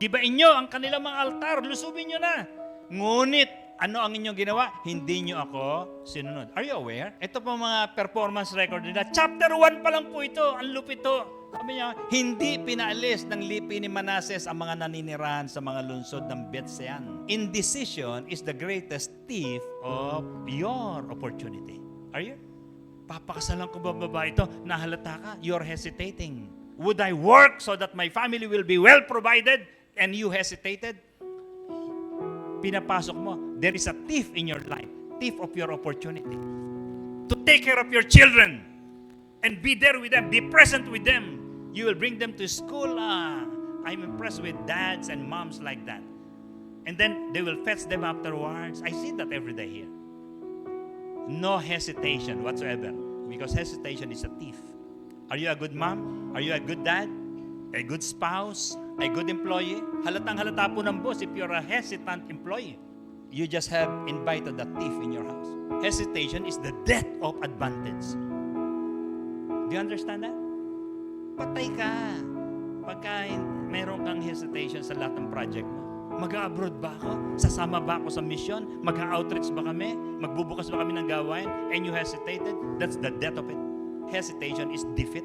Gibain nyo ang kanilang mga altar, lusubin nyo na. Ngunit, ano ang inyong ginawa? Hindi nyo ako sinunod. Are you aware? Ito po mga performance record nila. Chapter 1 pa lang po ito. Ang lupit ito. Sabi niya, hindi pinaalis ng lipi ni Manases ang mga naninirahan sa mga lungsod ng Betsean. Indecision is the greatest thief of your opportunity. Are you? Papakasalan ko ba babae ito? Nahalata ka. You're hesitating. Would I work so that my family will be well provided? And you hesitated? Pinapasok mo. There is a thief in your life. Thief of your opportunity. To take care of your children. And be there with them. Be present with them. You will bring them to school. I'm impressed with dads and moms like that. And then they will fetch them afterwards. I see that every day here. No hesitation whatsoever. Because hesitation is a thief. Are you a good mom? Are you a good dad? A good spouse? A good employee? Halatang halata po ng boss if you're a hesitant employee. You just have invited a thief in your house. Hesitation is the death of advantage. Do you understand that? Patay ka. Pagka meron kang hesitation sa lahat ng project mo. Mag-abroad ba ako? Sasama ba ako sa mission? Mag-outreach ba kami? Magbubukas ba kami ng gawain? And you hesitated? That's the death of it. Hesitation is defeat.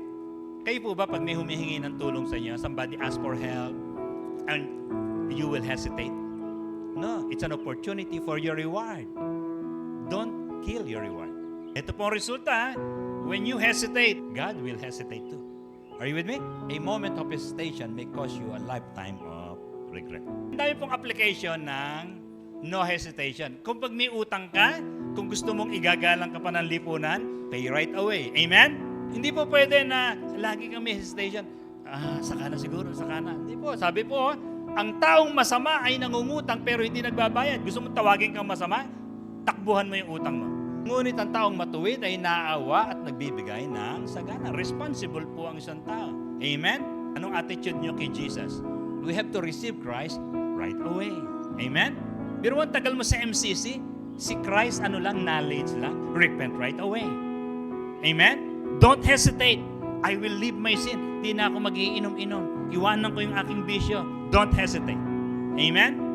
Kayo po ba pag may humihingi ng tulong sa inyo, somebody ask for help, and you will hesitate? No, it's an opportunity for your reward. Don't kill your reward. Ito po ang resulta. When you hesitate, God will hesitate too. Are you with me? A moment of hesitation may cost you a lifetime of regret. Ang dami pong application ng no hesitation. Kung pag may utang ka, kung gusto mong igagalang ka pa ng lipunan, pay right away. Amen? Hindi po pwede na lagi kang may hesitation. Saka na siguro, saka na. Hindi po. Sabi po, ang taong masama ay nangungutang pero hindi nagbabayad. Gusto mo tawagin kang masama? Takbuhan mo yung utang mo. Ngunit ang taong matuwid ay naaawa at nagbibigay ng sagana. Responsible po ang isang tao. Amen? Anong attitude nyo kay Jesus? We have to receive Christ right away. Amen? Pero ang tagal mo sa MCC, si Christ ano lang, knowledge lang. Repent right away. Amen? Don't hesitate. I will leave my sin. Di na ako mag-iinom-inom. Iwanan ko yung aking bisyo. Don't hesitate. Amen?